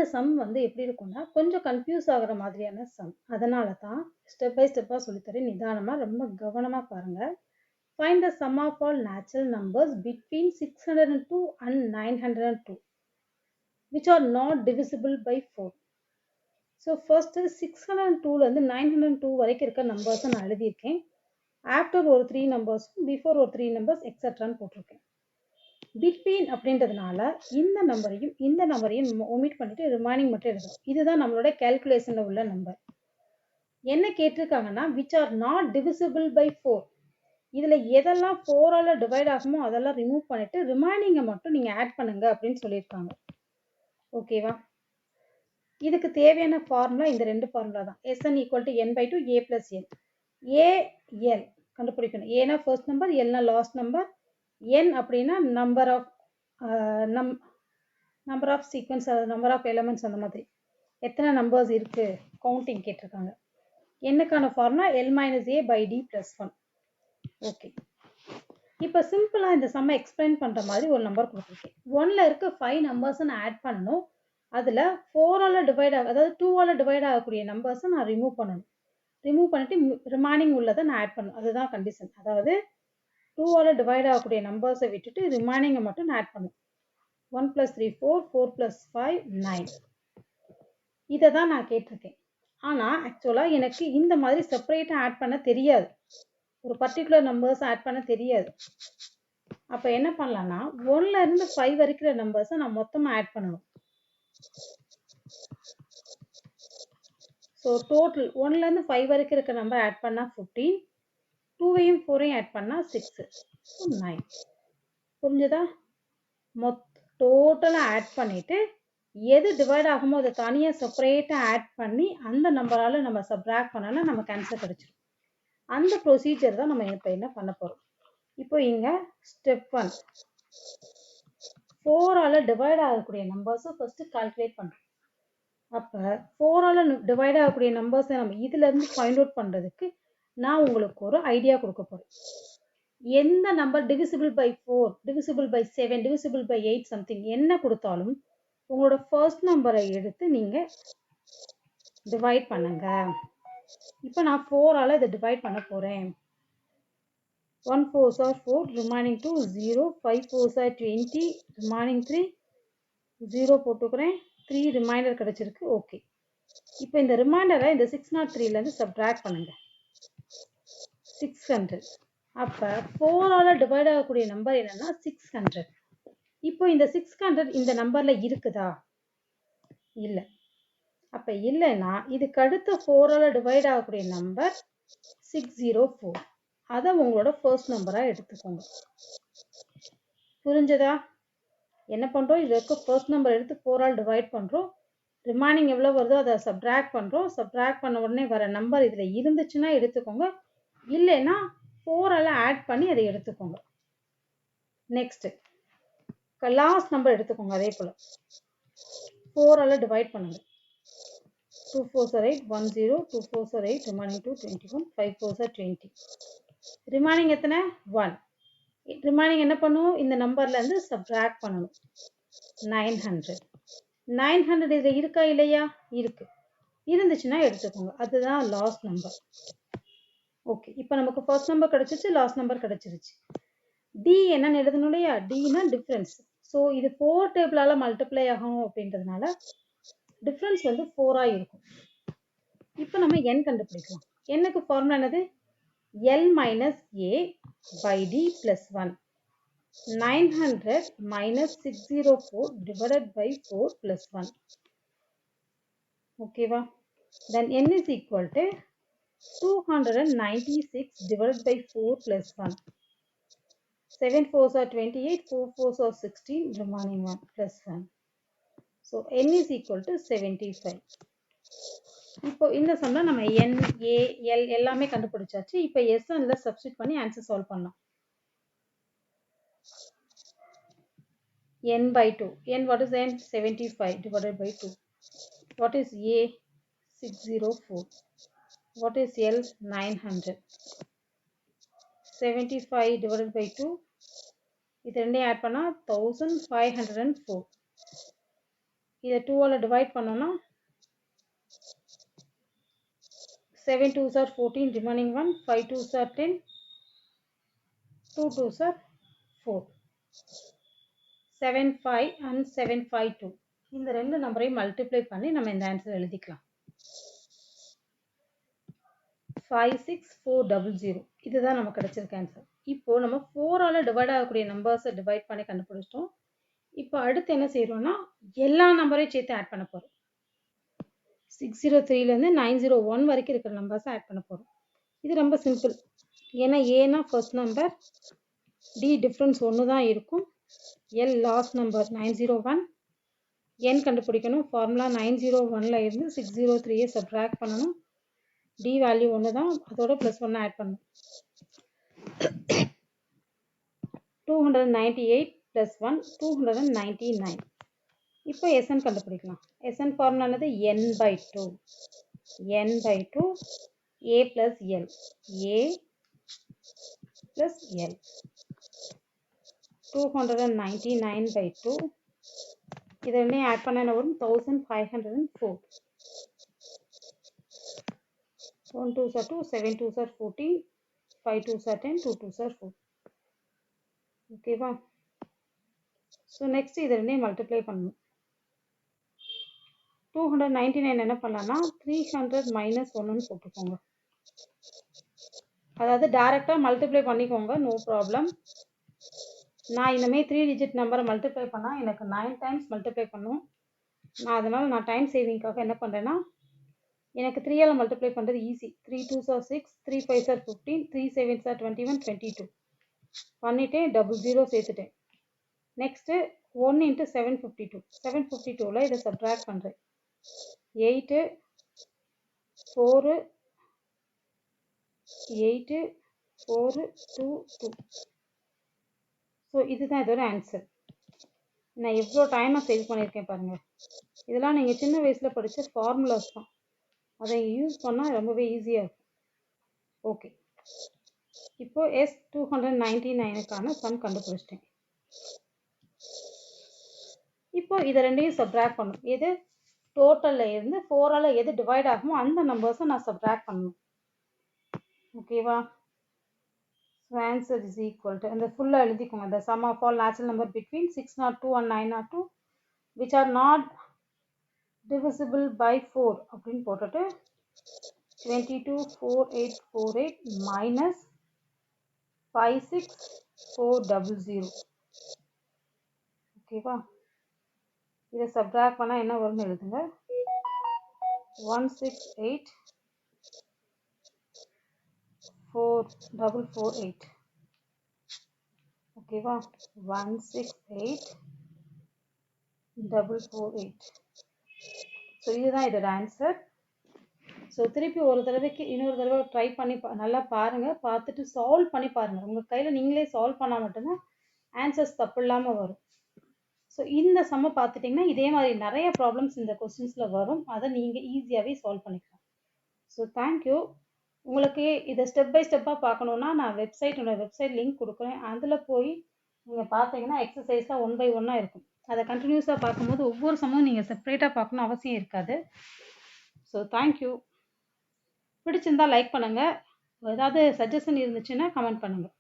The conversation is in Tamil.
இந்த சம் வந்து எப்படி இருக்கும்னா கொஞ்சம் கன்ஃபியூஸ் ஆகுற மாதிரியான சம். அதனால தான் ஸ்டெப் பை ஸ்டெப்பா சொல்லித்தரேன். நிதானமா ரொம்ப கவனமா பாருங்க. Find the sum of all natural numbers between 602 and 902 which are not divisible by 4. So first 602ல இருந்து 902 வரைக்கும் இருக்க நம்பர்ஸ் நான் எழுதியிருக்கேன். ஆஃப்டர் ஒரு 3 நம்பர்ஸ், பிஃபோர் ஒரு 3 நம்பர்ஸ் எக்ஸெட்ரான்னு போட்டிருக்கேன். பிட்வீன் அப்படின்றதுனால இந்த நம்பரையும் ஒமிட் பண்ணிட்டு ரிமைனிங் மட்டும் எழுதணும். இதுதான் நம்மளோட கேல்குலேஷன்ல உள்ள நம்பர். என்ன கேட்டிருக்காங்கன்னா which are not divisible by 4. இதுல எதெல்லாம் 4ஆல டிவைட் ஆகுமோ அதெல்லாம் ரிமூவ் பண்ணிட்டு ரிமைனிங்கை மட்டும் நீங்க ஆட் பண்ணுங்க அப்படின்னு சொல்லியிருக்காங்க. ஓகேவா? இதுக்கு தேவையான ஃபார்முலா இந்த ரெண்டு ஃபார்முலா தான். Sn = n/2 a plus n. al கண்டுபிடிக்கணும். ஏனா ஃபர்ஸ்ட் நம்பர், எல்னா லாஸ்ட் நம்பர், n அப்படின்னா number of sequence, number of elements, அந்த மாதிரி எத்தனை நம்பர்ஸ் இருக்கு கவுண்டிங் கேட்டிருக்காங்க. என்னக்கான ஃபார்முலா l-a/d + 1. ஓகே, இப்போ சிம்பிளா இந்த சம்மை எக்ஸ்பிளைன் பண்ற மாதிரி ஒரு நம்பர் கொடுத்துருக்கேன். 1ல இருக்க 5 நம்பர்ஸ் நான் ஆட் பண்ணணும். அதுல 4ஆல டிவைட் அதாவது 2ஆல டிவைட் ஆகக்கூடிய நம்பர்ஸை நான் ரிமூவ் பண்ணணும். ரிமூவ் பண்ணிட்டு ரிமைனிங் உள்ளதை நான் ஆட் பண்ணணும். அதுதான் கண்டிஷன். அதாவது 2ஆல டிவைட் ஆகக்கூடிய நம்பர்ஸை விட்டுட்டு ரிமைனிங்கை மட்டும் நான் ஆட் பண்ணணும். 1 + 3 4, 4 + 5 9. இதை தான் நான் கேட்டிருக்கேன். ஆனால் ஆக்சுவலாக எனக்கு இந்த மாதிரி செப்பரேட்டாக ஆட் பண்ண தெரியாது. ஒரு பர்டிகுலர் நம்பர்ஸ் ஆட் பண்ண தெரியாது. அப்போ என்ன பண்ணலாம்னா 1ல இருந்து 5 வரைக்கிற நம்பர்ஸை நான் மொத்தமாக ஆட் பண்ணணும். ஸோ டோட்டல் 1ல இருந்து 5 வரைக்கும் இருக்க நம்பர் ஆட் பண்ணால் 15, 2ஐயும் 4ஐயும் ஆட் பண்ணால் 6, 9. புரிஞ்சுதா? டோட்டலாக ஆட் பண்ணிட்டு எது டிவைட் ஆகுமோ அதை தனியாக செப்பரேட்டாக ஆட் பண்ணி அந்த நம்பரால் நம்ம சப்ராக்ட் பண்ணோன்னா நமக்கு ஆன்சர் கிடைச்சிடும். அந்த ப்ரொசீஜர் தான் நம்ம இப்போ என்ன பண்ண போகிறோம். இப்போ இங்கே ஸ்டெப் 1, 4ஆல் டிவைட் ஆகக்கூடிய நம்பர்ஸை ஃபர்ஸ்ட் கால்குலேட் பண்ணுறோம். அப்போ 4ஆல் டிவைட் ஆகக்கூடிய நம்பர்ஸை நம்ம இதுலேருந்து ஃபைண்ட் அவுட் பண்ணுறதுக்கு நான் உங்களுக்கு ஒரு ஐடியா கொடுக்க போகிறேன். எந்த number divisible by 4, divisible by 7, divisible by 8 something என்ன கொடுத்தாலும் உங்களோட ஃபர்ஸ்ட் நம்பரை எடுத்து நீங்கள் டிவைட் பண்ணுங்க. இப்போ நான் 4ஆல் இதை டிவைட் பண்ண போகிறேன். 1 4s are 4, remaining 2 0, 5 4s are 20, remaining 3 0 போட்டுக்கிறேன். 3 ரிமைண்டர் கிடைச்சிருக்கு. ஓகே, இப்போ இந்த ரிமைண்டரை இந்த 603லேருந்து சப்ட்ராக்ட் பண்ணுங்க. 600. அப்போ 4ஆல் டிவைட் ஆகக்கூடிய நம்பர் என்னன்னா 600. இப்போ இந்த 600 இந்த நம்பரில் இருக்குதா? இல்லை. அப்போ இல்லைன்னா இதுக்கு அடுத்த 4ஆல் டிவைட் ஆகக்கூடிய நம்பர் 604. அதை உங்களோட ஃபர்ஸ்ட் நம்பராக எடுத்துக்கோங்க. புரிஞ்சதா? என்ன பண்ணுறோம், இது இருக்க ஃபர்ஸ்ட் நம்பர் எடுத்து 4ஆல் டிவைட் பண்ணுறோம். ரிமைனிங் எவ்வளோ வருதோ அதை சப்ட்ராக்ட் பண்ணுறோம். சப்ட்ராக்ட் பண்ண உடனே வர நம்பர் இதில் இருந்துச்சுன்னா எடுத்துக்கோங்க, இல்லைன்னா 4ஆல் ஆட் பண்ணி அதை எடுத்துக்கோங்க. நெக்ஸ்ட்டு லாஸ்ட் நம்பர் எடுத்துக்கோங்க. அதே போல் 4ஆல் டிவைட் பண்ணுங்கள். 2 4s are 8, 1 0, 2 4s are 8, remaining 2 21, 5 4s are 20. Remaining எத்தனை? 1. ரிமைனிங் என்ன பண்ணும், இந்த நம்பர்லேருந்து சப்ட்ராக்ட் பண்ணணும். 900. 900 இதில் இருக்கா இல்லையா? இருக்கு. இருந்துச்சுன்னா எடுத்துக்கோங்க. அதுதான் லாஸ்ட் நம்பர். ஓகே, இப்போ நமக்கு ஃபர்ஸ்ட் நம்பர் கிடச்சிச்சு, லாஸ்ட் நம்பர் கிடச்சிருச்சு. டி என்னன்னு எழுதணும் இல்லையா? டினா டிஃப்ரென்ஸ். ஸோ இது 4 டேபிளால் மல்டிப்ளை ஆகும் அப்படின்றதுனால டிஃப்ரென்ஸ் வந்து 4ஆக இருக்கும். இப்போ நம்ம n கண்டுபிடிக்கலாம். என்னக்கு ஃபார்முலா என்னது? L minus A by D plus 1. 900 minus 604 divided by 4 plus 1. Okay va? Then n is equal to 296 divided by 4 plus 1. 7 4s are 28, 4 4s are 16, remaining 1 plus 1. So n is equal to 75. இப்போ இந்த சம்ல நம்ம n, a, l எல்லாமே கண்டுபிடிச்சாச்சு. இப்போ SNல சப்ஸ்டிட் பண்ணி ஆன்சர் சால்வ் பண்ணலாம். n by 2. n what is n? 75 divided by 2. What is a? 604. What is l? 900. 75 divided by 2. இது ரெண்டையும் ஆட் பண்ணா 1504. இதை 2ஆல் டிவைட் பண்ணோன்னா 7 2s are 14, remaining one 5 2s are 10, 2 2s are 4, 7 5 and 7 5 2. இந்த ரெண்டு நம்பரையும் மல்டிப்ளை பண்ணி நம்ம இந்த ஆன்சர் எழுதிக்கலாம். 56400 இதுதான் நமக்கு கிடைச்சிருக்க ஆன்சர். இப்போ நம்ம 4ஆல் டிவைட் ஆகக்கூடிய நம்பர்ஸை டிவைட் பண்ணி கண்டுபிடிச்சிட்டோம். இப்போ அடுத்து என்ன செய்யறோம்னா எல்லா நம்பரையும் சேர்த்து ஆட் பண்ண போறோம். 603லேருந்து 901 வரைக்கும் இருக்கிற நம்பர்ஸை ஆட் பண்ண போறோம். இது ரொம்ப சிம்பிள். ஏன்னா ஏனா ஃபர்ஸ்ட் நம்பர், டி டிஃப்ரென்ஸ் ஒன்று தான் இருக்கும், எல் லாஸ்ட் நம்பர் 901, என் கண்டுபிடிக்கணும். ஃபார்முலா 901ல் இருந்து 603யை சப்ட்ராக்ட் பண்ணணும். டி வேல்யூ ஒன்று தான், அதோட ப்ளஸ் 1 ஆட் பண்ணணும். 298 ப்ளஸ் 1 299. இப்போ எஸ்என் கண்டுபிடிக்கலாம். எஸ்என் ஃபார்முலா என்னது? n/2. n/2 a plus L, a plus L. 299/2 இதை ரெண்டையும் ஆட் பண்ண என்ன வரும்? 1504. 1 2s are 2, 7 2s are 14, 5 2s are 10, 2 2s are 4. ஓகேவா? ஸோ நெக்ஸ்ட் இதை ரெண்டையும் மல்டிப்ளை பண்ணணும். 299 என்ன பண்ணலாம்னா 300 மைனஸ் 1ன்னு போட்டுக்கோங்க. அதாவது டைரெக்டாக மல்டிப்ளை பண்ணிக்கோங்க, நோ ப்ராப்ளம். நான் இந்தமாதிரி 3 டிஜிட் நம்பரை மல்டிப்ளை பண்ணால் எனக்கு 9 டைம்ஸ் மல்டிப்ளை பண்ணும். அதனால் நான் டைம் சேவிங்காக என்ன பண்ணுறேன்னா, எனக்கு 3ஆல் மல்டிப்ளை பண்ணுறது easy. 3 2s are 6, 3 5s are 15, 3 7s are 21, 22 பண்ணிவிட்டு 00 சேர்த்துட்டேன். நெக்ஸ்ட்டு 1 × 752, 752ல் இதை சப்ட்ராக்ட் பண்ணுறேன். 8 4 8 4 2 2. ஸோ இதுதான் இதோட ஆன்சர். நான் எவ்வளோ டைமாக சேவ் பண்ணியிருக்கேன் பாருங்கள். இதெல்லாம் நீங்கள் சின்ன வயசில் படித்த ஃபார்முலாஸ் தான், அதை யூஸ் பண்ணால் ரொம்பவே ஈஸியாக இருக்கும். ஓகே, இப்போ S299க்கான சம் கண்டுபிடிச்சிட்டேன். இப்போ இதை ரெண்டையும் சப்ட்ராக்ட் பண்ணணும். எது டோட்டலில் இருந்து 4ஆல் எது டிவைட் ஆகுமோ அந்த நம்பர்ஸை நான் சப்ட்ராக்ட் பண்ணணும். ஓகேவா? So answer is equal to, அந்த ஃபுல்லாக எழுதிக்கோங்க. the sum of all natural number between 602 and 902 which are not divisible by 4 அப்படின்னு போட்டுட்டு 224848 மைனஸ் 56400. ஓகேவா? இதை சப்ட்ராக்ட் பண்ணால் என்ன வரும்னு எழுதுங்க. 168,448. ஓகேவா? 168,448. ஸோ இதுதான் இதோட ஆன்சர். ஸோ திருப்பி ஒரு தடவைக்கு இன்னொரு தடவை ட்ரை பண்ணி நல்லா பாருங்கள். பார்த்துட்டு சால்வ் பண்ணி பாருங்கள். உங்கள் கையில் நீங்களே சால்வ் பண்ணால் மட்டும்தான் ஆன்சர்ஸ் தப்பு இல்லாமல் வரும். ஸோ இந்த சம்மை பார்த்துட்டிங்கன்னா இதே மாதிரி நிறைய ப்ராப்ளம்ஸ் இந்த கொஸ்டின்ஸில் வரும். அதை நீங்கள் ஈஸியாகவே சால்வ் பண்ணிக்கலாம். So thank you. உங்களுக்கு இதை ஸ்டெப் பை ஸ்டெப்பாக பார்க்கணுன்னா நான் என்னோட வெப்சைட் லிங்க் கொடுக்குறேன். அதில் போய் நீங்கள் பார்த்தீங்கன்னா எக்ஸசைஸாக 1 by 1 இருக்கும். அதை கண்டினியூஸாக பார்க்கும்போது ஒவ்வொரு சமமும் நீங்கள் செப்பரேட்டாக பார்க்கணும் அவசியம் இருக்காது. So thank you. பிடிச்சிருந்தால் லைக் பண்ணுங்கள். ஏதாவது சஜஷன் இருந்துச்சுன்னா கமெண்ட் பண்ணுங்கள்.